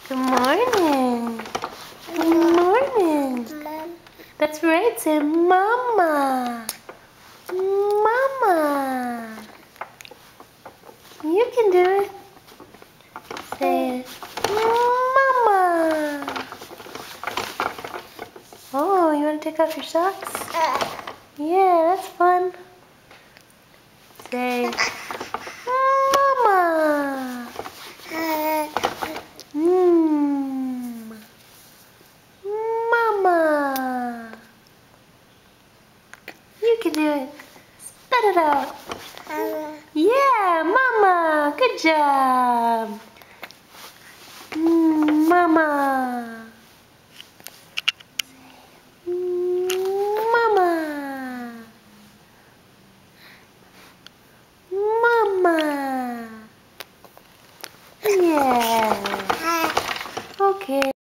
Good morning. Good morning. That's right. Say mama. Mama. You can do it. Say it. Mama. Oh, you want to take off your socks? Yeah, that's fun. Say mama. Mama. You can do it. Spit it out. Yeah, mama. Good job. Mama. Mama. Mama. Yeah. Okay.